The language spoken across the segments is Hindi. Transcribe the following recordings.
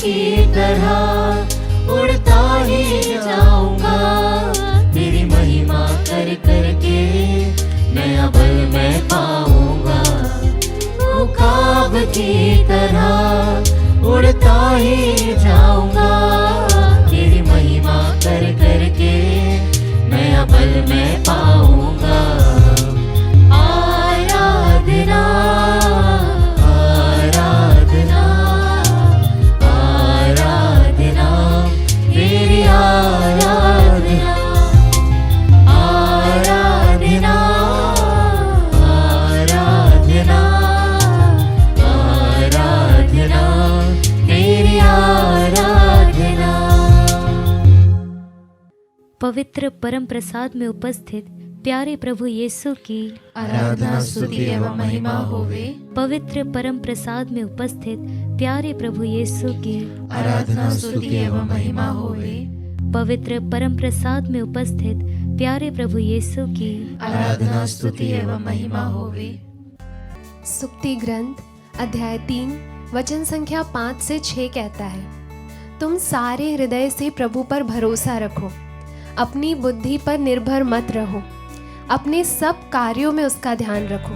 की तरह उड़ता ही जाऊंगा, तेरी महिमा कर करके नया बल मैं पाऊंगा। उकाब की तरह उड़ता ही जाऊंगा, तेरी महिमा कर करके नया बल मैं पाऊंगा। आराधना आराधना आराधना तेरी आराधना आराधना आराधना आराधना तेरी आराधना। पवित्र परम प्रसाद में उपस्थित प्यारे प्रभु यीशु की आराधना स्तुति एवं महिमा होवे। पवित्र परम प्रसाद में उपस्थित प्यारे प्रभु यीशु की आराधना स्तुति एवं महिमा होवे। पवित्र परम प्रसाद में उपस्थित प्यारे प्रभु यीशु की आराधना स्तुति एवं महिमा होवे। सुक्ति ग्रंथ अध्याय 3 वचन संख्या 5 से 6 कहता है, तुम सारे हृदय से प्रभु पर भरोसा रखो, अपनी बुद्धि पर निर्भर मत रहो, अपने सब कार्यों में उसका ध्यान रखो,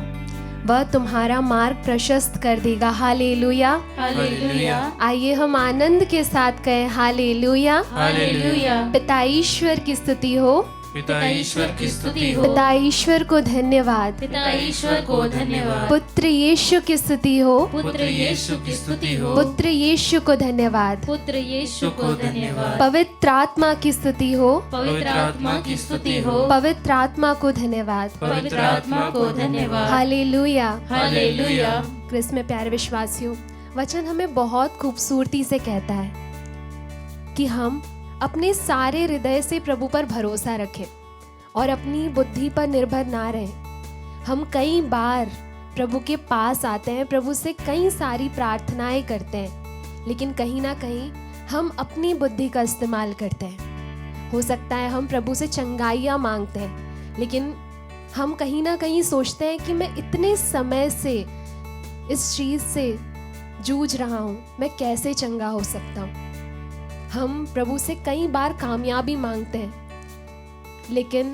वह तुम्हारा मार्ग प्रशस्त कर देगा। हालेलुया हालेलुया आइए हम आनंद के साथ कहें हालेलुया। हालेलुया। पिता ईश्वर की स्तुति हो, पिता ईश्वर की स्तुति हो, पिता ईश्वर को धन्यवाद, पिता ईश्वर को धन्यवाद। पुत्र यीशु की स्तुति हो, पुत्र यीशु की स्तुति हो, पुत्र यीशु को धन्यवाद, पुत्र यीशु को धन्यवाद। पवित्र आत्मा की स्तुति हो, पवित्र आत्मा की स्तुति हो, पवित्र आत्मा को धन्यवाद। पवित्र आत्मा को धन्यवाद। हालेलुया। हालेलुया। क्रिस्त में प्यारे विश्वासियों, वचन हमें बहुत खूबसूरती से कहता है कि हम अपने सारे हृदय से प्रभु पर भरोसा रखें और अपनी बुद्धि पर निर्भर ना रहें। हम कई बार प्रभु के पास आते हैं, प्रभु से कई सारी प्रार्थनाएं करते हैं, लेकिन कहीं ना कहीं हम अपनी बुद्धि का इस्तेमाल करते हैं। हो सकता है हम प्रभु से चंगाइयाँ मांगते हैं, लेकिन हम कहीं ना कहीं सोचते हैं कि मैं इतने समय से इस चीज़ से जूझ रहा हूँ, मैं कैसे चंगा हो सकता हूँ। हम प्रभु से कई बार कामयाबी मांगते हैं, लेकिन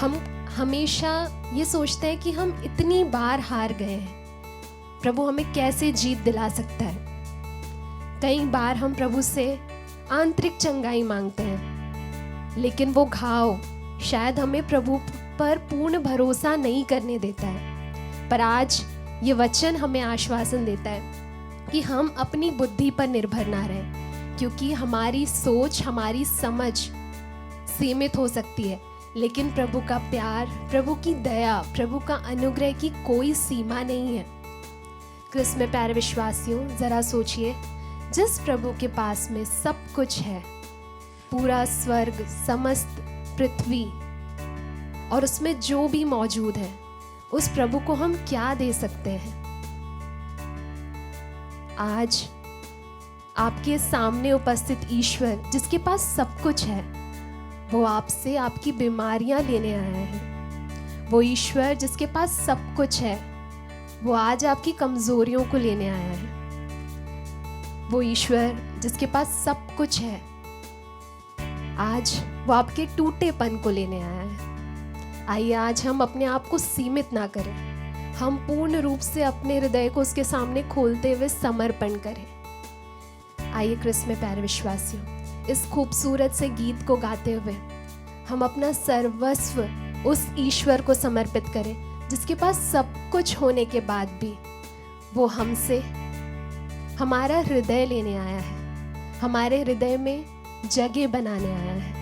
हम हमेशा ये सोचते हैं कि हम इतनी बार हार गए हैं, प्रभु हमें कैसे जीत दिला सकता है। कई बार हम प्रभु से आंतरिक चंगाई मांगते हैं, लेकिन वो घाव शायद हमें प्रभु पर पूर्ण भरोसा नहीं करने देता है। पर आज ये वचन हमें आश्वासन देता है कि हम अपनी बुद्धि पर निर्भर ना रहें, क्योंकि हमारी सोच, हमारी समझ सीमित हो सकती है, लेकिन प्रभु का प्यार, प्रभु की दया, प्रभु का अनुग्रह की कोई सीमा नहीं है। क्रिस्त में प्यारे विश्वासियों, जरा सोचिए, जिस प्रभु के पास में सब कुछ है, पूरा स्वर्ग, समस्त पृथ्वी और उसमें जो भी मौजूद है, उस प्रभु को हम क्या दे सकते हैं। आज आपके सामने उपस्थित ईश्वर, जिसके पास सब कुछ है, वो आपसे आपकी बीमारियां लेने आया है। वो ईश्वर जिसके पास सब कुछ है, वो आज आपकी कमजोरियों को लेने आया है। वो ईश्वर जिसके पास सब कुछ है, आज वो आपके टूटेपन को लेने आया है। आइए आज हम अपने आप को सीमित ना करें, हम पूर्ण रूप से अपने हृदय को उसके सामने खोलते हुए समर्पण करें। आइए क्रिस्त में प्यारे विश्वासियों, इस खूबसूरत से गीत को गाते हुए हम अपना सर्वस्व उस ईश्वर को समर्पित करें, जिसके पास सब कुछ होने के बाद भी वो हमसे हमारा हृदय लेने आया है, हमारे हृदय में जगह बनाने आया है।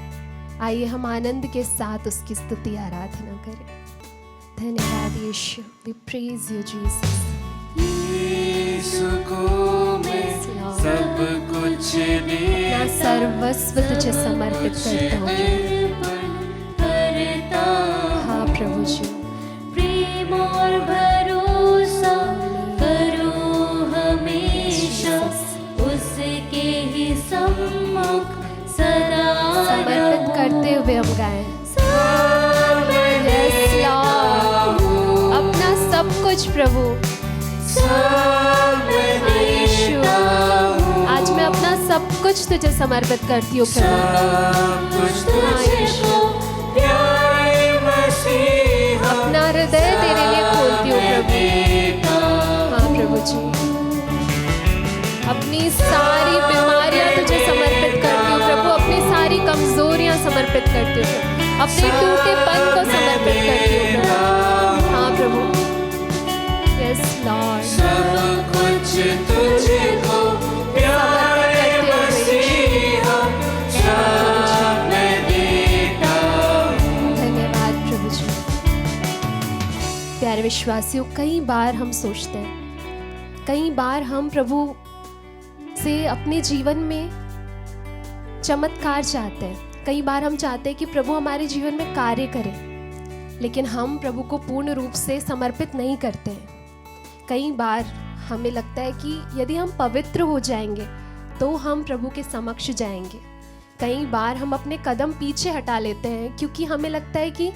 आइए हम आनंद के साथ उसकी स्तुति आराधना करें। धन्यवाद यीशु, वी प्रेज यू जीसस। यीशु को मैं सब कुछ अपना सर्वस्व तुझे समर्पित करता हूँ। हाँ प्रभु जी, प्रेम और भरोसा करूं हमेशा, उसके ही सम्मुख सदा समर्पित करते हुए हम गाएं। Yes, Lord, अपना सब कुछ प्रभु। यीशु, आज मैं सब कुछ तुझे समर्पित करती हूँ प्रभु। सब कुछ तुझको प्यारे मसीहा, अपना हृदय तेरे लिए खोलती हूँ प्रभु। हाँ प्रभु जी, अपनी सारी बीमारियां तुझे समर्पित करती हूँ प्रभु, अपनी सारी कमजोरियां समर्पित करती हूँ प्रभु, अपने टूटेपन को समर्पित करती हूँ प्रभु। हाँ प्रभु, यस लॉर्ड, सब कुछ तुझको प्यारे मसीहा, सब मैं देता हूँ। धन्यवाद प्रभु जी। प्यारे विश्वासियों, कई बार हम सोचते हैं, कई बार हम प्रभु से अपने जीवन में चमत्कार चाहते हैं, कई बार हम चाहते हैं कि प्रभु हमारे जीवन में कार्य करें, लेकिन हम प्रभु को पूर्ण रूप से समर्पित नहीं करते हैं। कई बार हमें लगता है कि यदि हम पवित्र हो जाएंगे तो हम प्रभु के समक्ष जाएंगे। कई बार हम अपने कदम पीछे हटा लेते हैं क्योंकि हमें लगता है कि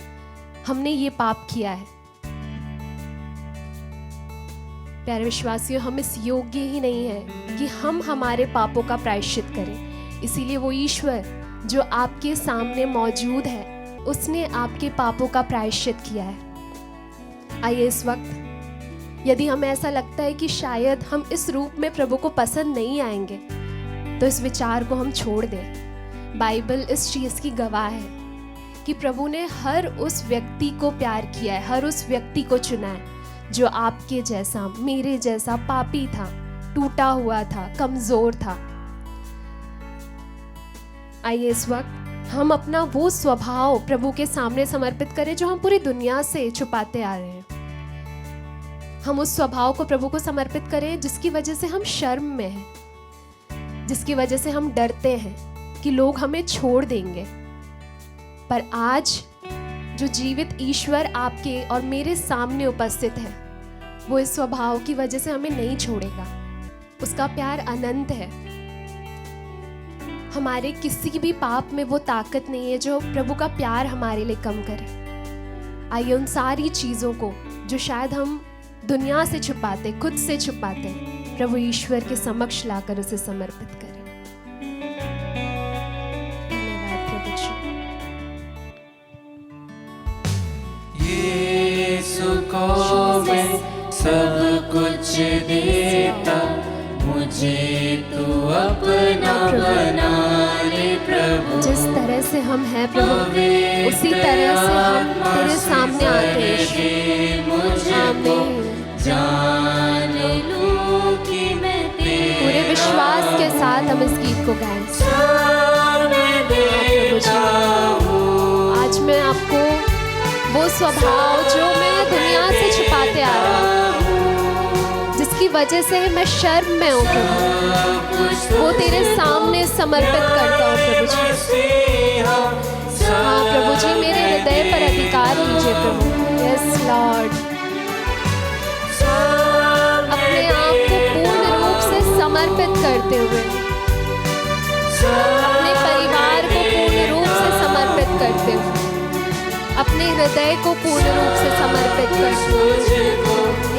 हमने ये पाप किया है। प्यारे विश्वासियों, हम इस योग्य ही नहीं है कि हम हमारे पापों का प्रायश्चित करें। इसीलिए वो ईश्वर जो आपके सामने मौजूद है, उसने आपके पापों का प्रायश्चित किया है। आइए इस वक्त यदि हमें ऐसा लगता है कि शायद हम इस रूप में प्रभु को पसंद नहीं आएंगे, तो इस विचार को हम छोड़ दें। बाइबल इस चीज़ की गवाह है कि प्रभु ने हर उस व्यक्ति को प्यार किया है, हर उस व्यक्ति को चुना है जो आपके जैसा, मेरे जैसा पापी था, टूटा हुआ था, कमजोर था। आइए इस वक्त हम अपना वो स्वभाव प्रभु के सामने समर्पित करें जो हम पूरी दुनिया से छुपाते आ रहे हैं। हम उस स्वभाव को प्रभु को समर्पित करें जिसकी वजह से हम शर्म में हैं, जिसकी वजह से हम डरते हैं कि लोग हमें छोड़ देंगे। पर आज जो जीवित ईश्वर आपके और मेरे सामने उपस्थित है, वो इस स्वभाव की वजह से हमें नहीं छोड़ेगा। उसका प्यार अनंत है। हमारे किसी भी पाप में वो ताकत नहीं है जो प्रभु का प्यार हमारे लिए कम करे। आइए उन सारी चीज़ों को जो शायद हम दुनिया से छुपाते, खुद से छुपाते, प्रभु ईश्वर के समक्ष लाकर उसे समर्पित करें। धन्यवाद प्रभु जी। यीशु को मैं सब कुछ देता, मुझे तू अपना बना ले प्रभु। जिस तरह से हम हैं प्रभु, उसी तरह से हम तेरे सामने आते हैं। आमीन। जान लूं कि मैं पूरे विश्वास के साथ हम इस गीत को गाएं। प्रभु जी, आज मैं आपको वो स्वभाव जो मैं दुनिया से छुपाते आ रहा हूँ, जिसकी वजह से मैं शर्म में हूँ प्रभु, वो तेरे सामने समर्पित करता हूँ प्रभु जी। हाँ प्रभु जी, मेरे हृदय पर अधिकार लीजिए प्रभु। यस लॉर्ड, अपने आप को पूर्ण रूप से समर्पित करते हुए, अपने परिवार को पूर्ण रूप से समर्पित करते हुए, अपने हृदय को पूर्ण रूप से समर्पित करते हुए।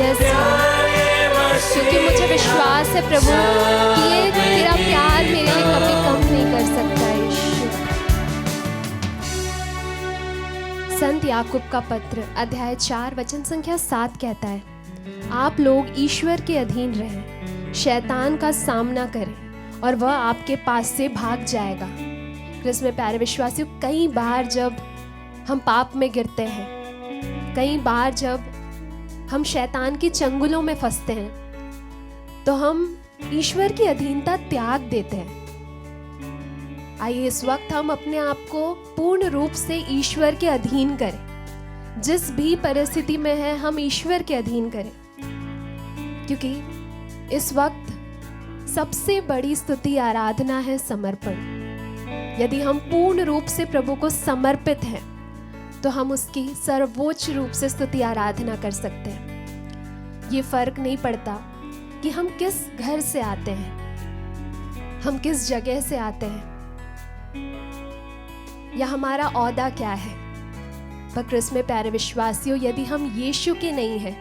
यस, क्योंकि मुझे विश्वास है प्रभु कि ये तेरा प्यार मेरे लिए कभी कम नहीं कर सकता। ईश्वर, संत याकूब का पत्र अध्याय 4 वचन संख्या 7 कहता है, आप लोग ईश्वर के अधीन रहें, शैतान का सामना करें और वह आपके पास से भाग जाएगा। क्रिस्त में प्यारे विश्वासियों, कई बार जब हम पाप में गिरते हैं, कई बार जब हम शैतान की चंगुलों में फंसते हैं, तो हम ईश्वर की अधीनता त्याग देते हैं। आइए इस वक्त हम अपने आप को पूर्ण रूप से ईश्वर के अधीन करें। जिस भी परिस्थिति में है, हम ईश्वर के अधीन करें, क्योंकि इस वक्त सबसे बड़ी स्तुति आराधना है समर्पण। यदि हम पूर्ण रूप से प्रभु को समर्पित हैं, तो हम उसकी सर्वोच्च रूप से स्तुति आराधना कर सकते हैं। ये फर्क नहीं पड़ता कि हम किस घर से आते हैं, हम किस जगह से आते हैं, या हमारा औहदा क्या है। पर क्रिस्त में प्यारे विश्वासियों, यदि हम यीशु के नहीं हैं,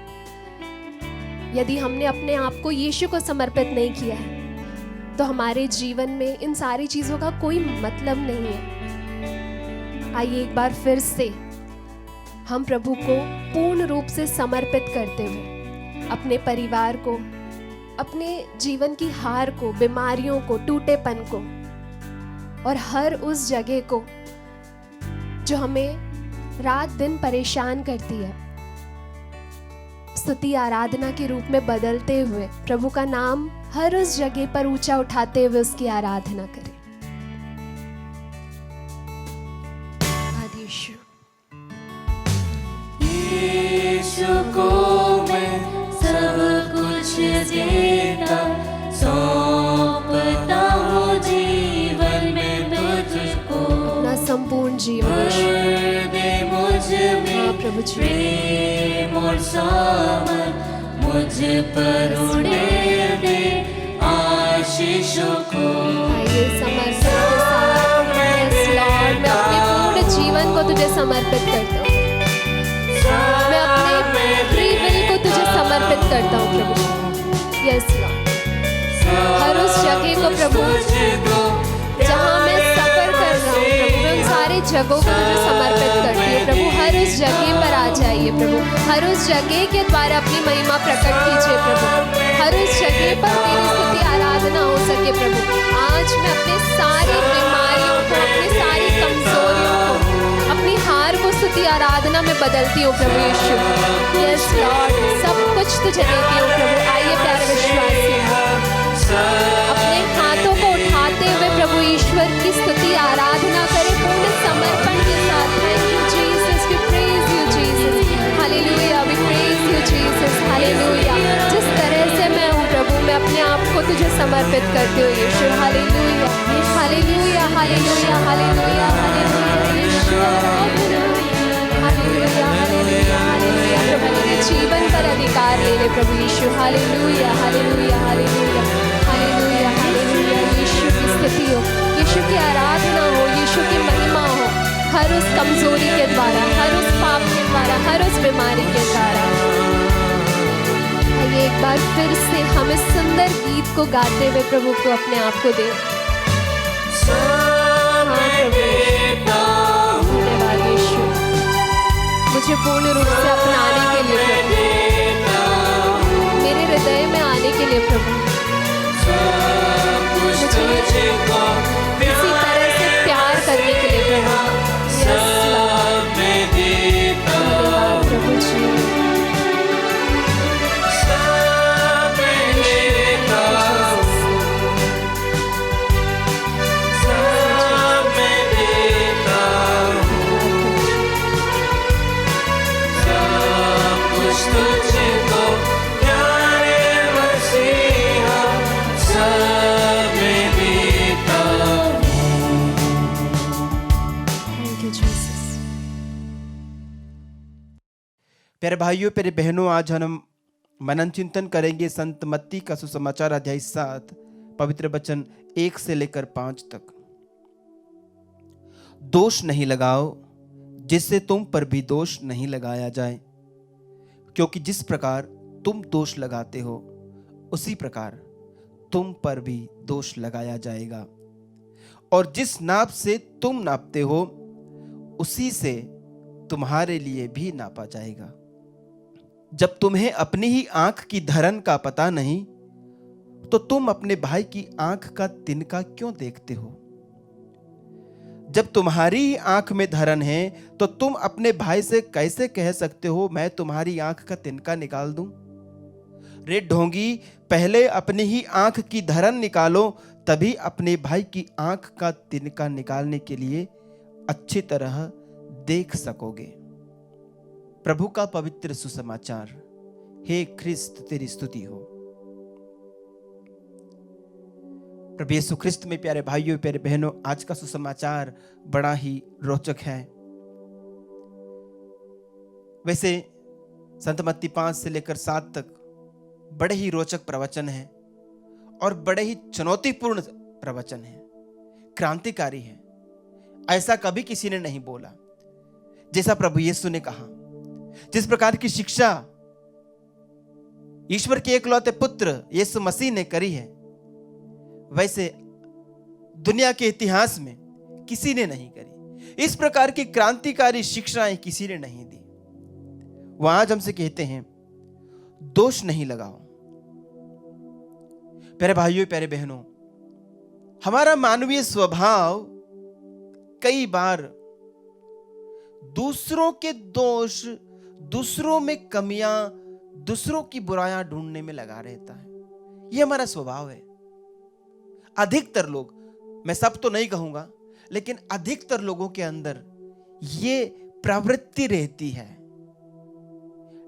यदि हमने अपने आप को यीशु को समर्पित नहीं किया है, तो हमारे जीवन में इन सारी चीज़ों का कोई मतलब नहीं है। आइए एक बार फिर से हम प्रभु को पूर्ण रूप से समर्पित करते हुए अपने परिवार को, अपने जीवन की हार को, बीमारियों को, टूटेपन को और हर उस जगह को जो हमें रात दिन परेशान करती है, स्तुति आराधना के रूप में बदलते हुए प्रभु का नाम हर उस जगह पर ऊंचा उठाते हुए उसकी आराधना करें। आदिशु यीशु को मैं सब कुछ देता, सौंपता हूँ जीवन में तुझको। अपना संपूर्ण जीवन दे मुझ में प्रभु जी, प्रेम और सामर, मुझ पर उड़े दे आशीषों को। आइए समर्पित के साथ, यस लॉर्ड, मैं अपने पूर्ण जीवन को तुझे समर्पित करता हूँ। मैं अपने फ्री विल को तुझे समर्पित करता हूँ प्रभु। यस लॉर्ड, हर उस जगह को प्रभु जहाँ मैं सफर कर रहा हूँ प्रभु, मैं उन सारे जगहों को तुझे समर्पित करती हूँ प्रभु। हर उस जगह पर आ जाइए प्रभु, हर उस जगह के द्वारा अपनी महिमा प्रकट कीजिए प्रभु। हर उस जगह पर मेरी स्तुति आराधना हो सके प्रभु। आज मैं अपने सारी बीमारियों को, अपनी सारी कमजोरियों को, अपनी हार को स्तुति आराधना में बदलती हूँ प्रभु यीशु। यस लॉर्ड, सब कुछ तुझे देती हूँ प्रभु। आइए प्यारे विश्वासी, अपने हाथों को उठाते हुए प्रभु ईश्वर की स्तुति आराधना करें पूर्ण समर्पण के साथ। Thank you Jesus, we praise you Jesus, hallelujah, we praise you Jesus, hallelujah. जिस तरह से मैं हूँ प्रभु, मैं अपने आप को तुझे समर्पित करती हूँ यीशु। हालेलुया, हालेलुया, हालेलुया, हालेलुया, हालेलुया यीशु, हालेलुया, हालेलुया, हालेलुया। प्रभु मेरे जीवन पर अधिकार ले ले प्रभु यीशु। हालेलुया, हालेलुया, हालेलुया, हालेलुया, हालेलुया। यीशु की स्तुति हो, यीशु की आराधना हो, यीशु की महिमा हो, हर उस कमजोरी के द्वारा, हर उस पाप के द्वारा, हर उस बीमारी के द्वारा। आइए एक बार फिर से हम इस सुंदर गीत को गाते हुए प्रभु को अपने आप को दें। धन्यवाद यीशु, मुझे पूर्ण रूप से अपनाने के लिए प्रभु, मेरे हृदय में आने के लिए प्रभु, मुझे इसी तरह से प्यार करने के लिए प्रभु। धन्यवाद प्रभु जी। प्यारे भाइयों, प्यारे बहनों, आज हम मनन चिंतन करेंगे संत मत्ती का सुसमाचार अध्याय 7 पवित्र वचन 1 से लेकर 5 तक। दोष नहीं लगाओ जिससे तुम पर भी दोष नहीं लगाया जाए, क्योंकि जिस प्रकार तुम दोष लगाते हो उसी प्रकार तुम पर भी दोष लगाया जाएगा, और जिस नाप से तुम नापते हो उसी से तुम्हारे लिए भी नापा जाएगा। जब तुम्हें अपनी ही आंख की धरन का पता नहीं तो तुम अपने भाई की आंख का तिनका क्यों देखते हो? जब तुम्हारी ही आंख में धरन है तो तुम अपने भाई से कैसे कह सकते हो मैं तुम्हारी आंख का तिनका निकाल दूं? रे ढोंगी, पहले अपनी ही आंख की धरन निकालो, तभी अपने भाई की आंख का तिनका निकालने के लिए अच्छी तरह देख सकोगे। प्रभु का पवित्र सुसमाचार। हे ख्रिस्त, तेरी स्तुति हो। प्रभु यीशु ख्रिस्त में प्यारे भाइयों, प्यारे बहनों, आज का सुसमाचार बड़ा ही रोचक है। वैसे संत मत्ती 5 से लेकर 7 तक बड़े ही रोचक प्रवचन है और बड़े ही चुनौतीपूर्ण प्रवचन है, क्रांतिकारी है। ऐसा कभी किसी ने नहीं बोला जैसा प्रभु यीशु ने कहा। जिस प्रकार की शिक्षा ईश्वर के एकलौते पुत्र यीशु मसीह ने करी है, वैसे दुनिया के इतिहास में किसी ने नहीं करी। इस प्रकार की क्रांतिकारी शिक्षाएं किसी ने नहीं दी। वह आज हमसे कहते हैं दोष नहीं लगाओ। प्यारे भाइयों, प्यारे बहनों, हमारा मानवीय स्वभाव कई बार दूसरों के दोष, दूसरों में कमियां, दूसरों की बुराइयां ढूंढने में लगा रहता है। यह हमारा स्वभाव है। अधिकतर लोग, मैं सब तो नहीं कहूंगा, लेकिन अधिकतर लोगों के अंदर ये प्रवृत्ति रहती है,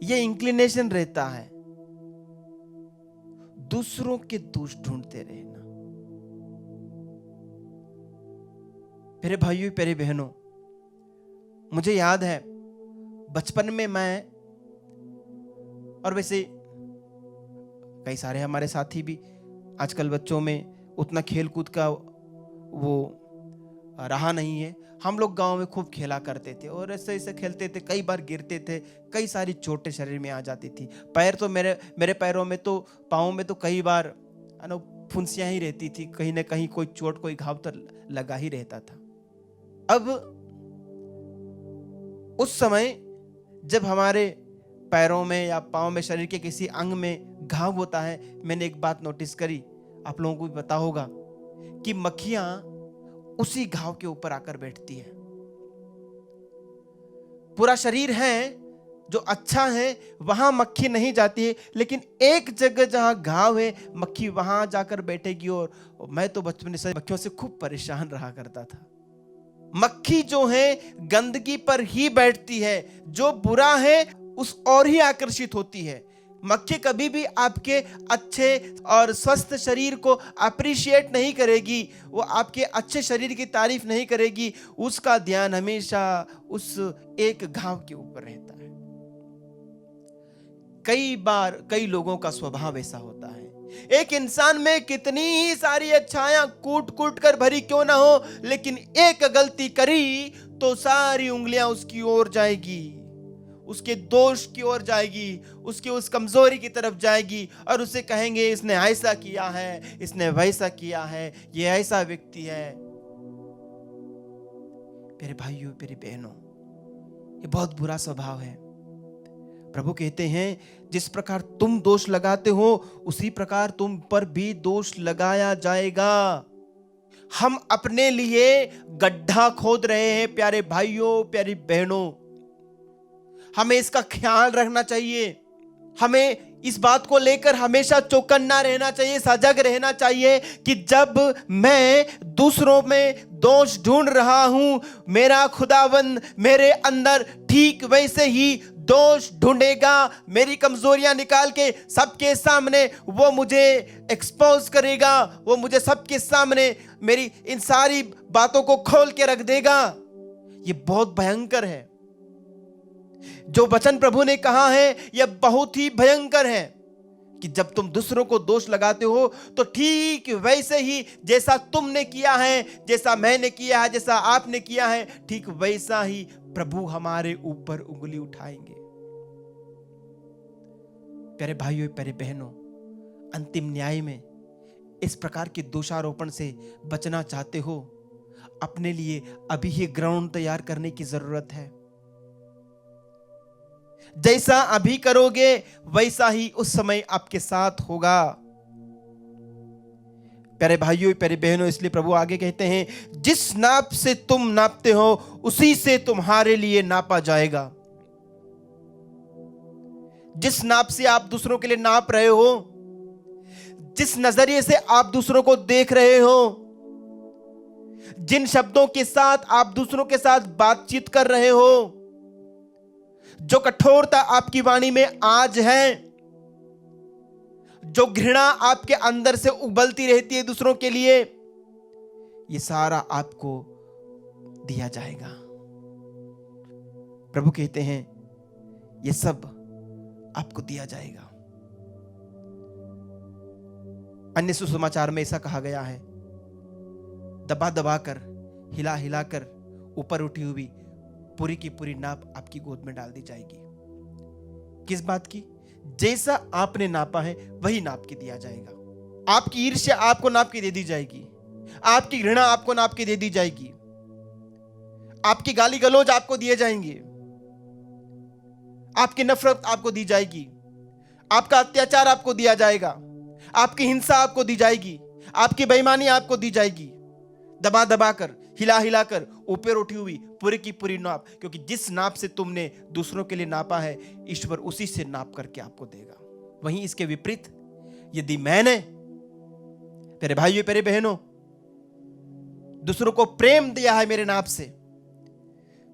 ये इंक्लिनेशन रहता है, दूसरों के दोष ढूंढते रहना। मेरे भाइयों, प्यारे बहनों, मुझे याद है बचपन में मैं, और वैसे कई सारे हमारे साथी भी, आजकल बच्चों में उतना खेल कूद का वो रहा नहीं है। हम लोग गांव में खूब खेला करते थे और ऐसे ऐसे खेलते थे, कई बार गिरते थे, कई सारी चोटें शरीर में आ जाती थी। पैर तो मेरे पैरों में तो, पाँव में तो कई बार फुंसियां ही रहती थी, कहीं ना कहीं कोई चोट, कोई घाव तो लगा ही रहता था। अब उस समय जब हमारे पैरों में या पाँव में, शरीर के किसी अंग में घाव होता है, मैंने एक बात नोटिस करी, आप लोगों को भी पता होगा कि मक्खियां उसी घाव के ऊपर आकर बैठती है। पूरा शरीर है जो अच्छा है वहां मक्खी नहीं जाती है, लेकिन एक जगह जहां घाव है मक्खी वहां जाकर बैठेगी। और मैं तो बचपन से मक्खियों से खूब परेशान रहा करता था। मक्खी जो है गंदगी पर ही बैठती है, जो बुरा है उस और ही आकर्षित होती है। मक्खी कभी भी आपके अच्छे और स्वस्थ शरीर को अप्रिशिएट नहीं करेगी, वो आपके अच्छे शरीर की तारीफ नहीं करेगी। उसका ध्यान हमेशा उस एक घाव के ऊपर रहता है। कई बार कई लोगों का स्वभाव ऐसा होता है। एक इंसान में कितनी ही सारी अच्छाइयां कूट कूट कर भरी क्यों ना हो, लेकिन एक गलती करी तो सारी उंगलियां उसकी ओर जाएगी, उसके दोष की ओर जाएगी, उसकी उस कमजोरी की तरफ जाएगी और उसे कहेंगे इसने ऐसा किया है, इसने वैसा किया है, ये ऐसा व्यक्ति है। मेरे भाइयों, मेरी बहनों, ये बहुत बुरा स्वभाव है। प्रभु कहते हैं जिस प्रकार तुम दोष लगाते हो उसी प्रकार तुम पर भी दोष लगाया जाएगा। हम अपने लिए गड्ढा खोद रहे हैं प्यारे भाइयों, प्यारी बहनों। हमें इसका ख्याल रखना चाहिए। हमें इस बात को लेकर हमेशा चौकन्ना रहना चाहिए, सजग रहना चाहिए कि जब मैं दूसरों में दोष ढूंढ रहा हूं, मेरा खुदावंद मेरे अंदर ठीक वैसे ही दोष ढूंढेगा। मेरी कमजोरियां निकाल के सबके सामने वो मुझे एक्सपोज करेगा, वो मुझे सबके सामने मेरी इन सारी बातों को खोल के रख देगा। ये बहुत भयंकर है। जो वचन प्रभु ने कहा है यह बहुत ही भयंकर है कि जब तुम दूसरों को दोष लगाते हो तो ठीक वैसे ही जैसा तुमने किया है, जैसा मैंने किया है, जैसा आपने किया है, ठीक वैसा ही प्रभु हमारे ऊपर उंगली उठाएंगे। प्यारे भाइयों, प्यारे बहनों, अंतिम न्याय में इस प्रकार के दोषारोपण से बचना चाहते हो, अपने लिए अभी ही ग्राउंड तैयार करने की जरूरत है। जैसा अभी करोगे वैसा ही उस समय आपके साथ होगा। प्यारे भाइयों, प्यारे बहनों, इसलिए प्रभु आगे कहते हैं जिस नाप से तुम नापते हो उसी से तुम्हारे लिए नापा जाएगा। जिस नाप से आप दूसरों के लिए नाप रहे हो, जिस नजरिए से आप दूसरों को देख रहे हो, जिन शब्दों के साथ आप दूसरों के साथ बातचीत कर रहे हो, जो कठोरता आपकी वाणी में आज है, जो घृणा आपके अंदर से उबलती रहती है दूसरों के लिए, ये सारा आपको दिया जाएगा। प्रभु कहते हैं ये सब आपको दिया जाएगा। अन्य सुसमाचार में ऐसा कहा गया है, दबा दबा कर, हिला हिला कर ऊपर उठी हुई पूरी की पूरी नाप आपकी गोद में डाल दी जाएगी। किस बात की? जैसा आपने नापा है वही नाप के दिया जाएगा। आपकी ईर्ष्या आपको नाप के दे दी जाएगी, आपकी घृणा आपको नाप के दे दी जाएगी, आपकी गाली गलौज आपको दिए जाएंगे, आपकी नफरत आपको दी जाएगी, आपका अत्याचार आपको दिया जाएगा, आपकी हिंसा आपको दी जाएगी, आपकी बेईमानी आपको दी जाएगी, दबा दबा कर, हिला हिला कर, ऊपर उठी हुई पूरी की पूरी नाप, क्योंकि जिस नाप से तुमने दूसरों के लिए नापा है, ईश्वर उसी से नाप करके आपको देगा। वहीं इसके विपरीत यदि मैंने, तेरे भाइयों तेरे बहनों, दूसरों को प्रेम दिया है मेरे नाप से,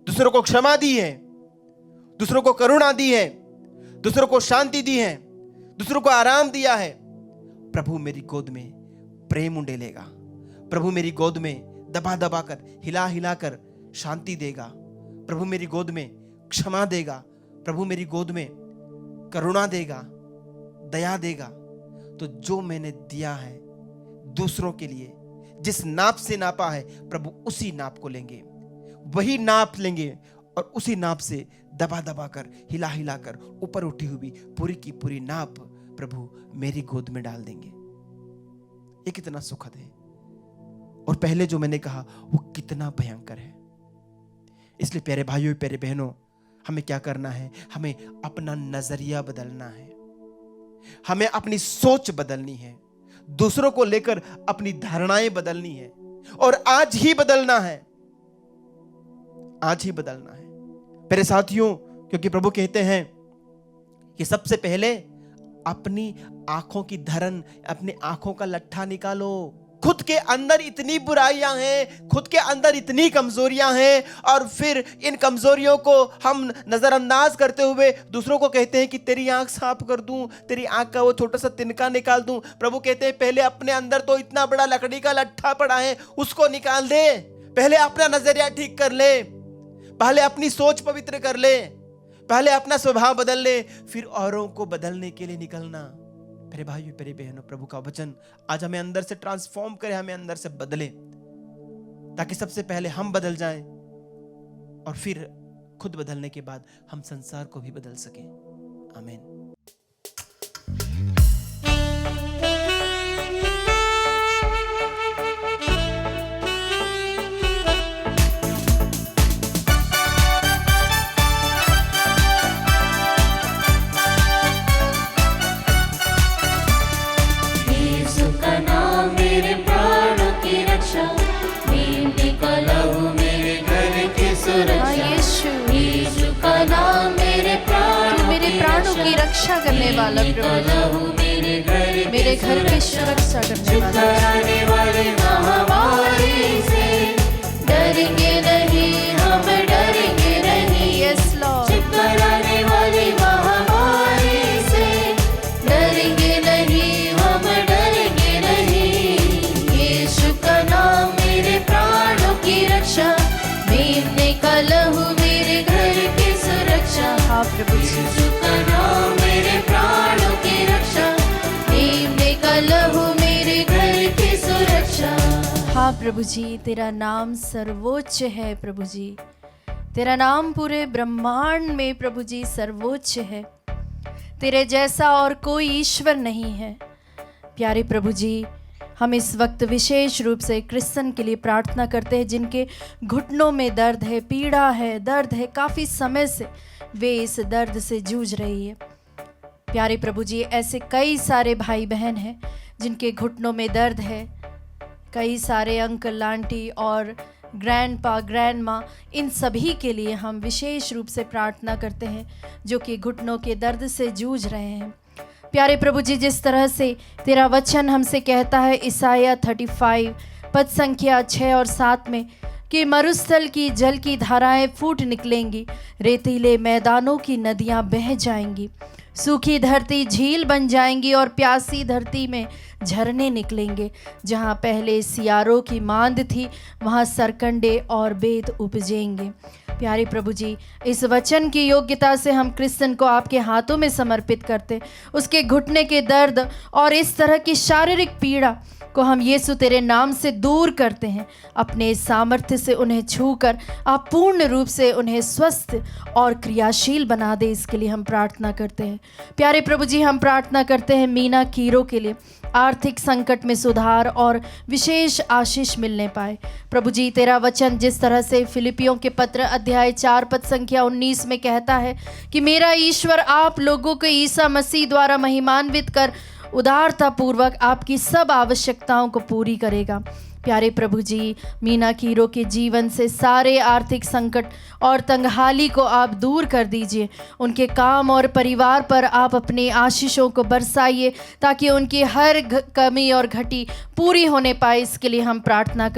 दूसरों को क्षमा दी है, दूसरों को करुणा दी है, दूसरों को शांति दी है, दूसरों को आराम दिया है, प्रभु मेरी गोद में प्रेम उंडेलेगा, प्रभु मेरी गोद में दबा दबा कर, हिला हिला कर शांति देगा, प्रभु मेरी गोद में क्षमा देगा, प्रभु मेरी गोद में करुणा देगा, दया देगा। तो जो मैंने दिया है दूसरों के लिए, जिस नाप से नापा है, प्रभु उसी नाप को लेंगे, वही नाप लेंगे और उसी नाप से दबा दबा कर, हिला हिला कर, ऊपर उठी हुई पूरी की पूरी नाप प्रभु मेरी गोद में डाल देंगे। ये कितना सुखद है, और पहले जो मैंने कहा वो कितना भयंकर है। इसलिए प्यारे भाइयों प्यारे बहनों, हमें क्या करना है? हमें अपना नजरिया बदलना है, हमें अपनी सोच बदलनी है, दूसरों को लेकर अपनी धारणाएं बदलनी है, और आज ही बदलना है, आज ही बदलना है मेरे साथियों। क्योंकि प्रभु कहते हैं कि सबसे पहले अपनी आंखों की धरन, अपनी आंखों का लट्ठा निकालो। खुद के अंदर इतनी बुराइयां हैं, खुद के अंदर इतनी कमजोरियां हैं, और फिर इन कमजोरियों को हम नजरअंदाज करते हुए दूसरों को कहते हैं कि तेरी आंख साफ कर दूं, तेरी आंख का वो छोटा सा तिनका निकाल दूं। प्रभु कहते हैं पहले अपने अंदर तो इतना बड़ा लकड़ी का लट्ठा पड़ा है, उसको निकाल दे, पहले अपना नजरिया ठीक कर ले, पहले अपनी सोच पवित्र कर ले, पहले अपना स्वभाव बदल ले, फिर औरों को बदलने के लिए निकलना। मेरे भाइयों मेरे बहनों, प्रभु का वचन आज हमें अंदर से ट्रांसफॉर्म करे, हमें अंदर से बदले, ताकि सबसे पहले हम बदल जाएं, और फिर खुद बदलने के बाद हम संसार को भी बदल सकें। आमीन। यीशु का नाम मेरे प्राणों की रक्षा, नीम का लहू मेरे घर की सुरक्षा। यीशु का नाम मेरे प्राणों की रक्षा करने वाला प्रभु, मेरे घर की सुरक्षा करने वाला। वाले महामारी से डरेंगे नहीं, हम डरेंगे नहीं। Yes Lord. चिपकराने वाली महामारी से डरेंगे नहीं, हम डरेंगे नहीं। यीशु का नाम मेरे प्राणों की रक्षा, भीमने का लहू मेरे घर की सुरक्षा। हाँ प्रभु जी। यीशु का नाम मेरे प्राणों की रक्षा, भीमने का लहू मेरे घर की सुरक्षा। हाँ प्रभु जी, तेरा नाम सर्वोच्च है प्रभु जी, तेरा नाम पूरे ब्रह्मांड में प्रभु जी सर्वोच्च है, तेरे जैसा और कोई ईश्वर नहीं है। प्यारे प्रभु जी, हम इस वक्त विशेष रूप से क्रिश्चियन के लिए प्रार्थना करते हैं जिनके घुटनों में दर्द है, पीड़ा है, दर्द है, काफ़ी समय से वे इस दर्द से जूझ रही है। प्यारे प्रभु जी, ऐसे कई सारे भाई बहन हैं जिनके घुटनों में दर्द है, कई सारे अंकल आंटी और ग्रैंडपा ग्रैंड माँ, इन सभी के लिए हम विशेष रूप से प्रार्थना करते हैं जो कि घुटनों के दर्द से जूझ रहे हैं। प्यारे प्रभु जी, जिस तरह से तेरा वचन हमसे कहता है ईसाया 35 पद संख्या 6 और 7 में कि मरुस्थल की जल की धाराएं फूट निकलेंगी, रेतीले मैदानों की नदियां बह जाएंगी, सूखी धरती झील बन जाएंगी और प्यासी धरती में झरने निकलेंगे। जहाँ पहले सियारों की मांद थी, वहाँ सरकंडे और बेद उपजेंगे। प्यारे प्रभु जी, इस वचन की योग्यता से हम क्रिश्चियन को आपके हाथों में समर्पित करते, उसके घुटने के दर्द और इस तरह की शारीरिक पीड़ा को हम यीशु तेरे नाम से दूर करते हैं। अपने सामर्थ्य से उन्हें छूकर आप पूर्ण रूप से उन्हें स्वस्थ और क्रियाशील बना दे, इसके लिए हम प्रार्थना करते हैं। प्यारे प्रभु जी, हम प्रार्थना करते हैं मीना कीरो के लिए, आर्थिक संकट में सुधार और विशेष आशीष मिलने पाए। प्रभु जी, तेरा वचन जिस तरह से फिलिपियों के पत्र अध्याय 4 पद संख्या 19 में कहता है कि मेरा ईश्वर आप लोगों को ईसा मसीह द्वारा महिमान्वित कर उदारता पूर्वक आपकी सब आवश्यकताओं को पूरी करेगा। प्यारे प्रभु जी, मीना कीरो के जीवन से सारे आर्थिक संकट और तंगहाली को आप दूर कर दीजिए। उनके काम और परिवार पर आप अपने आशीषों को बरसाइए ताकि उनकी हर कमी और घटी पूरी होने पाए। इसके लिए हम प्रार्थना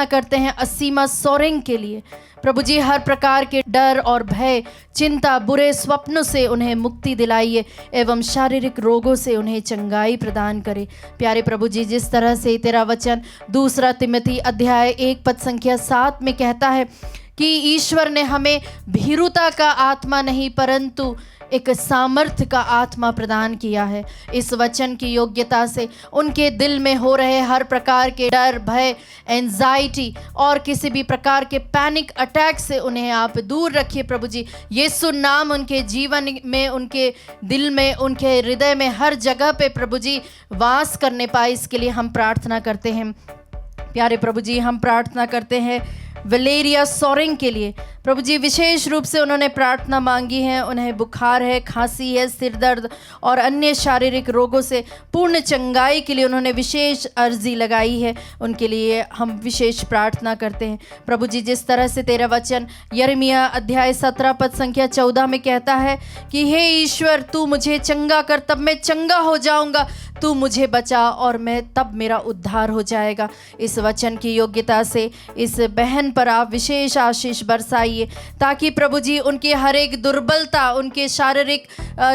करते हैं असीमा सोरेंग के लिए। प्रभु जी, हर प्रकार के डर और भय, चिंता, बुरे स्वप्नों से उन्हें मुक्ति दिलाइए एवं शारीरिक रोगों से उन्हें चंगाई प्रदान करे। प्यारे प्रभु जी, जिस तरह से तेरा वचन 2 तिमोथी अध्याय 1 पद संख्या 7 में कहता है कि ईश्वर ने हमें भीरुता का आत्मा नहीं परंतु एक सामर्थ्य का आत्मा प्रदान किया है। इस वचन की योग्यता से उनके दिल में हो रहे हर प्रकार के डर, भय, एंजाइटी और किसी भी प्रकार के पैनिक अटैक से उन्हें आप दूर रखिए। प्रभु जी, यीशु नाम उनके जीवन में, उनके दिल में, उनके हृदय में, हर जगह पे प्रभु जी वास करने पाए। इसके लिए हम प्रार्थना करते हैं। प्यारे प्रभु जी, हम प्रार्थना करते हैं वलेरिया सोरेंग के लिए। प्रभु जी, विशेष रूप से उन्होंने प्रार्थना मांगी है। उन्हें बुखार है, खांसी है, सिर दर्द और अन्य शारीरिक रोगों से पूर्ण चंगाई के लिए उन्होंने विशेष अर्जी लगाई है। उनके लिए हम विशेष प्रार्थना करते हैं। प्रभु जी, जिस तरह से तेरा वचन यिर्मयाह अध्याय 17 पद संख्या 14 में कहता है कि हे ईश्वर, तू मुझे चंगा कर, तब मैं चंगा हो जाऊंगा। तू मुझे बचा और मैं तब मेरा उद्धार हो जाएगा। इस वचन की योग्यता से इस बहन पर आप विशेष आशीष बरसाइए ताकि प्रभु जी उनकी हर एक दुर्बलता, उनके शारीरिक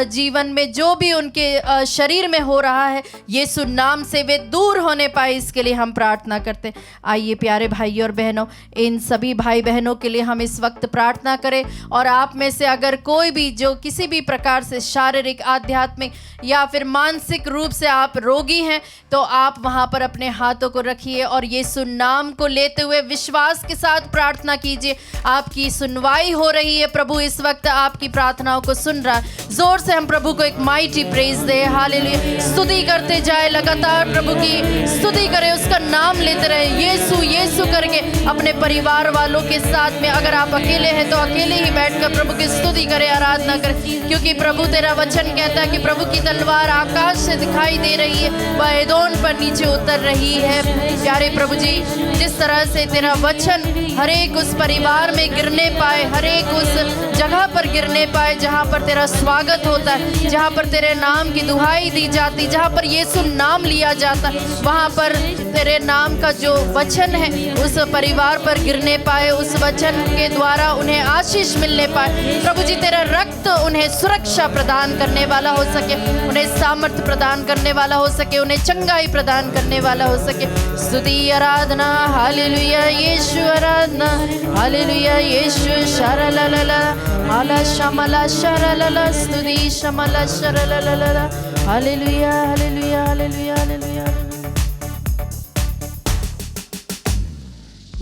जीवन में जो भी उनके शरीर में हो रहा है, यीशु नाम से वे दूर होने पाए। इसके लिए हम प्रार्थना करते हैं। आइए प्यारे भाई और बहनों, इन सभी भाई बहनों के लिए हम इस वक्त प्रार्थना करें। और आप में से अगर कोई भी जो किसी भी प्रकार से शारीरिक, आध्यात्मिक या फिर मानसिक रूप से आप रोगी हैं, तो आप वहां पर अपने हाथों को रखिए और यीशु नाम को लेते हुए विश्वास के साथ प्रार्थना कीजिए। आपकी सुनवाई हो रही है। प्रभु इस वक्त आपकी प्रार्थनाओं को सुन रहा है। जोर से हम प्रभु को एक माइटी प्रेज दे। हालेलुया, स्तुति करते जाए, लगातार प्रभु की स्तुति करें, उसका नाम लेते रहे, यीशु यीशु करके अपने परिवार वालों के साथ में। अगर आप अकेले हैं तो अकेले ही बैठकर प्रभु की स्तुति करें, आराधना करें, क्योंकि प्रभु तेरा वचन कहता है कि प्रभु की तलवार आकाश से दिखाई दे रही है, वह एदोम पर नीचे उतर रही है। प्यारे प्रभु जी, जिस तरह से तेरा वचन हर एक उस परिवार में गिरने पाए, हर एक उस जगह पर गिरने पाए जहाँ पर तेरा स्वागत होता है, जहाँ पर तेरे नाम की दुहाई दी जाती, जहाँ पर यीशु नाम लिया जाता, वहाँ पर तेरे नाम का जो वचन है उस परिवार पर गिरने पाए, उस वचन के द्वारा उन्हें आशीष मिलने पाए। प्रभु जी, तेरा रक्त उन्हें सुरक्षा प्रदान करने वाला हो सके, उन्हें सामर्थ्य प्रदान करने वाला हो सके, उन्हें चंगाई प्रदान करने वाला हो सके। स्तुति आराधना, हालेलुया यीशु, आराधना, हालेलुया यीशु, शरललला, हाला शमला शरलला, स्तुति शमला शरललला, हालेलुया हालेलुया हालेलुया हालेलुया।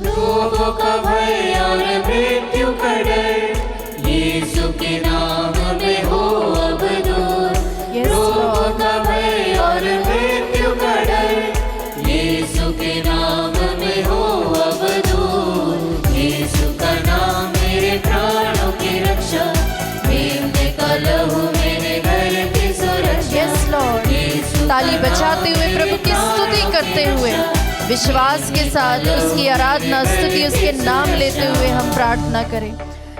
रोगों का भय और मृत्यु का डर यीशु के नाम में हो अब दूर। रोगों का भय और मृत्यु का डर यीशु के नाम में हो अब दूर। यीशु का नाम मेरे प्राणों की रक्षा, मेरे का लहू मेरे घर की सुरक्षा। यस लॉर्ड, ताली बजाते हुए प्रभु की स्तुति करते हुए विश्वास के साथ उसकी आराधना, स्तुति, उसके नाम लेते हुए हम प्रार्थना करें।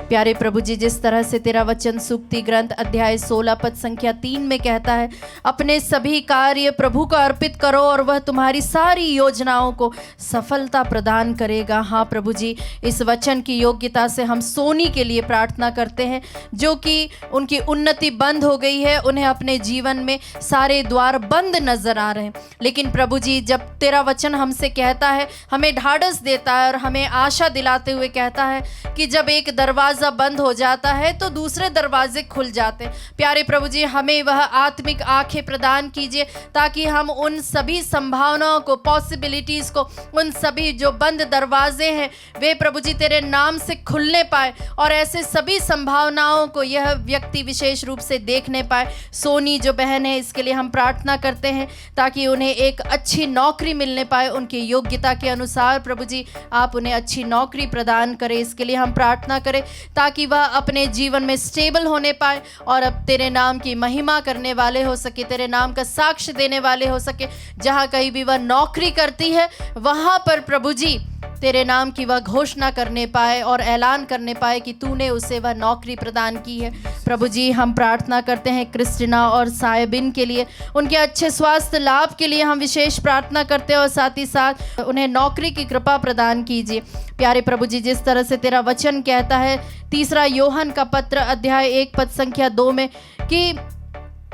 प्यारे प्रभु जी, जिस तरह से तेरा वचन सूक्ति ग्रंथ अध्याय 16 पद संख्या 3 में कहता है, अपने सभी कार्य प्रभु को अर्पित करो और वह तुम्हारी सारी योजनाओं को सफलता प्रदान करेगा। हाँ प्रभु जी, इस वचन की योग्यता से हम सोनी के लिए प्रार्थना करते हैं, जो कि उनकी उन्नति बंद हो गई है, उन्हें अपने जीवन में सारे द्वार बंद नजर आ रहे हैं। लेकिन प्रभु जी, जब तेरा वचन हमसे कहता है, हमें ढाढ़स देता है और हमें आशा दिलाते हुए कहता है कि जब एक दरवाजा दरवाज़ा बंद हो जाता है तो दूसरे दरवाजे खुल जाते हैं। प्यारे प्रभु जी, हमें वह आत्मिक आंखें प्रदान कीजिए ताकि हम उन सभी संभावनाओं को, पॉसिबिलिटीज़ को, उन सभी जो बंद दरवाजे हैं वे प्रभु जी तेरे नाम से खुलने पाए और ऐसे सभी संभावनाओं को यह व्यक्ति विशेष रूप से देखने पाए। सोनी जो बहन है, इसके लिए हम प्रार्थना करते हैं ताकि उन्हें एक अच्छी नौकरी मिलने पाए, उनकी योग्यता के अनुसार प्रभु जी आप उन्हें अच्छी नौकरी प्रदान करें। इसके लिए हम प्रार्थना करें ताकि वह अपने जीवन में स्टेबल होने पाए और अब तेरे नाम की महिमा करने वाले हो सके, तेरे नाम का साक्ष्य देने वाले हो सके। जहाँ कहीं भी वह नौकरी करती है वहाँ पर प्रभु जी तेरे नाम की वह घोषणा करने पाए और ऐलान करने पाए कि तूने उसे वह नौकरी प्रदान की है। प्रभु जी हम प्रार्थना करते हैं क्रिस्टिना और साहिबिन के लिए, उनके अच्छे स्वास्थ्य लाभ के लिए हम विशेष प्रार्थना करते हैं और साथ ही साथ उन्हें नौकरी की कृपा प्रदान कीजिए। प्यारे प्रभु जी, जिस तरह से तेरा वचन कहता है 3 यूहन्ना का पत्र अध्याय 1 पद संख्या 2 में कि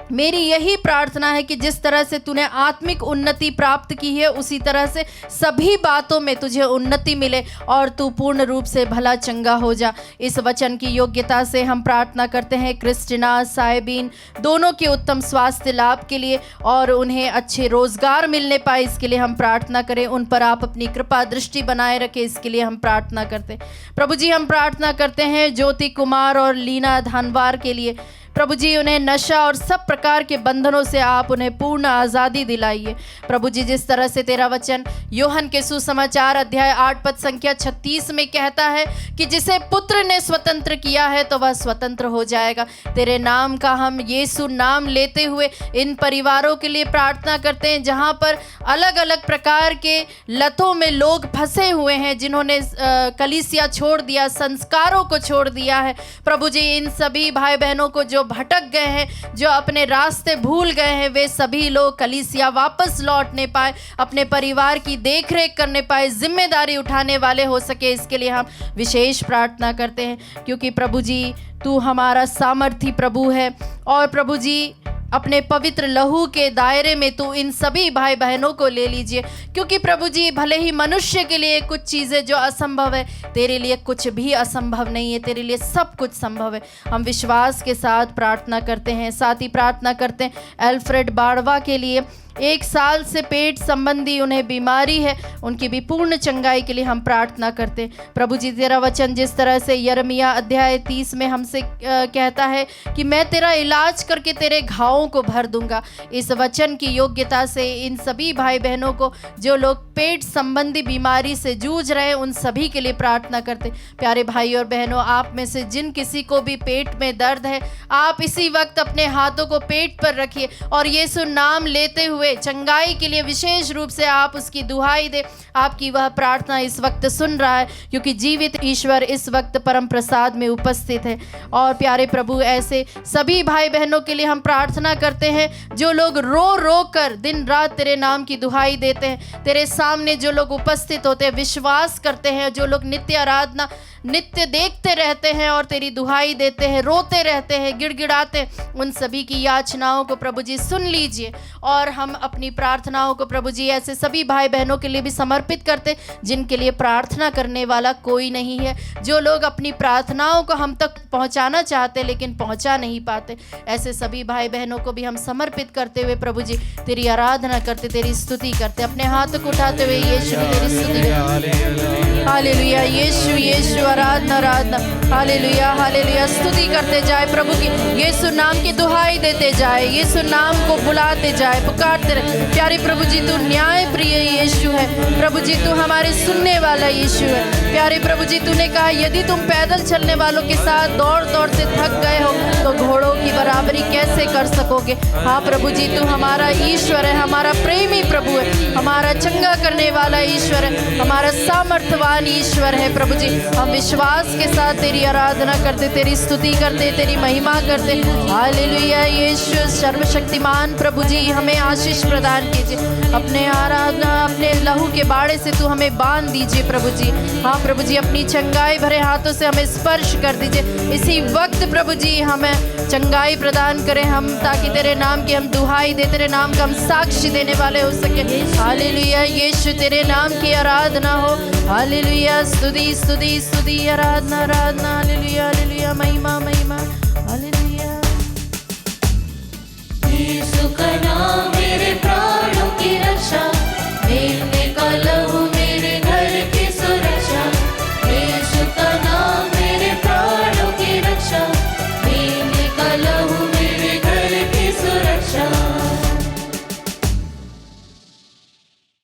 मेरी यही प्रार्थना है कि जिस तरह से तूने आत्मिक उन्नति प्राप्त की है उसी तरह से सभी बातों में तुझे उन्नति मिले और तू पूर्ण रूप से भला चंगा हो जा। इस वचन की योग्यता से हम प्रार्थना करते हैं क्रिस्टिना, साहिबीन दोनों के उत्तम स्वास्थ्य लाभ के लिए और उन्हें अच्छे रोजगार मिलने पाए, इसके लिए हम प्रार्थना करें। उन पर आप अपनी कृपा दृष्टि बनाए रखें, इसके लिए हम प्रार्थना करते हैं। प्रभु जी हम प्रार्थना करते हैं ज्योति कुमार और लीना धानवार के लिए। प्रभु जी उन्हें नशा और सब प्रकार के बंधनों से आप उन्हें पूर्ण आज़ादी दिलाइए। प्रभु जी जिस तरह से तेरा वचन यूहन्ना के सुसमाचार अध्याय 8 पद संख्या 36 में कहता है कि जिसे पुत्र ने स्वतंत्र किया है तो वह स्वतंत्र हो जाएगा। तेरे नाम का हम यीशु नाम लेते हुए इन परिवारों के लिए प्रार्थना करते हैं जहाँ पर अलग अलग प्रकार के लतों में लोग फंसे हुए हैं, जिन्होंने कलीसिया छोड़ दिया, संस्कारों को छोड़ दिया है। प्रभु जी इन सभी भाई बहनों को जो भटक गए हैं, जो अपने रास्ते भूल गए हैं, वे सभी लोग कलीसिया वापस लौटने पाए, अपने परिवार की देखरेख करने पाए, जिम्मेदारी उठाने वाले हो सके, इसके लिए हम विशेष प्रार्थना करते हैं। क्योंकि प्रभु जी तू हमारा सामर्थी प्रभु है और प्रभु जी अपने पवित्र लहू के दायरे में तू इन सभी भाई बहनों को ले लीजिए। क्योंकि प्रभु जी भले ही मनुष्य के लिए कुछ चीज़ें जो असंभव है, तेरे लिए कुछ भी असंभव नहीं है, तेरे लिए सब कुछ संभव है। हम विश्वास के साथ प्रार्थना करते हैं। साथ ही प्रार्थना करते हैं एल्फ्रेड बाड़वा के लिए। 1 साल से पेट संबंधी उन्हें बीमारी है, उनकी भी पूर्ण चंगाई के लिए हम प्रार्थना करते हैं। प्रभु जी तेरा वचन जिस तरह से यिर्मयाह अध्याय 30 में हमसे कहता है कि मैं तेरा इलाज करके तेरे घावों को भर दूंगा, इस वचन की योग्यता से इन सभी भाई बहनों को जो लोग पेट संबंधी बीमारी से जूझ रहे हैं उन सभी के लिए प्रार्थना करते। प्यारे भाई और बहनों, आप में से जिन किसी को भी पेट में दर्द है, आप इसी वक्त अपने हाथों को पेट पर रखिए और यीशु नाम लेते हुए चंगाई के लिए विशेष रूप से आप उसकी दुहाई दे। आपकी वह प्रार्थना इस वक्त सुन रहा है, क्योंकि जीवित ईश्वर इस वक्त परम प्रसाद में उपस्थित है। और प्यारे प्रभु, ऐसे सभी भाई बहनों के लिए हम प्रार्थना करते हैं जो लोग रो रो कर दिन रात तेरे नाम की दुहाई देते हैं, तेरे सामने जो लोग उपस्थित होते हैं, विश्वास करते हैं, जो लोग नित्य आराधना नित्य देखते रहते हैं और तेरी दुहाई देते हैं, रोते रहते हैं, गिड़गिड़ाते हैं, उन सभी की याचनाओं को प्रभु जी सुन लीजिए। और हम अपनी प्रार्थनाओं को प्रभु जी ऐसे सभी भाई बहनों के लिए भी समर्पित करते जिनके लिए प्रार्थना करने वाला कोई नहीं है, जो लोग अपनी प्रार्थनाओं को हम तक पहुंचाना चाहते लेकिन पहुंचा नहीं पाते, ऐसे सभी भाई बहनों को भी हम समर्पित करते हुए प्रभु जी तेरी आराधना करते, तेरी स्तुति करते, अपने हाथ को उठाते हुए यीशु तेरी स्तुति करते। हालेलुया यीशु, यीशु आराधना आराधना, हालेलुया हालेलुया। स्तुति करते जाए प्रभु की, यीशु नाम की दुहाई देते जाए, यीशु नाम को बुलाते जाए, पुकारते रहे। प्यारे प्रभु जी तू न्याय प्रिय यीशु है, प्रभु जी तू हमारे सुनने वाला यीशु है। प्यारे प्रभु जी तूने कहा यदि तुम पैदल चलने वालों के साथ दौड़ दौड़ से थक गए हो तो घोड़ों की बराबरी कैसे कर सकोगे। हाँ प्रभु जी तू हमारा ईश्वर है, हमारा प्रेमी प्रभु है, हमारा चंगा करने वाला ईश्वर है, हमारा सामर्थ्यवान ईश्वर है। प्रभु जी हम विश्वास के साथ तेरी आराधना करते, तेरी स्तुति करते, तेरी महिमा करते। हालेलुया यीशु सर्वशक्तिमान प्रभु जी हमें आशीष प्रदान कीजिए, अपने आराधना अपने लहू के बाड़े से तू हमें बांध दीजिए प्रभु जी। हाँ प्रभु जी अपनी चंगाई भरे हाथों से हमें स्पर्श कर दीजिए इसी वक्त प्रभु जी, हमें चंगाई प्रदान करें हम, ताकि तेरे नाम की हम दुहाई दे, तेरे नाम का हम साक्षी देने वाले हो सके। हालेलुया यीशु तेरे नाम की आराधना हो, हालेलुया स्तुति स्तुति स्तुति आराधना आराधना, हालेलुया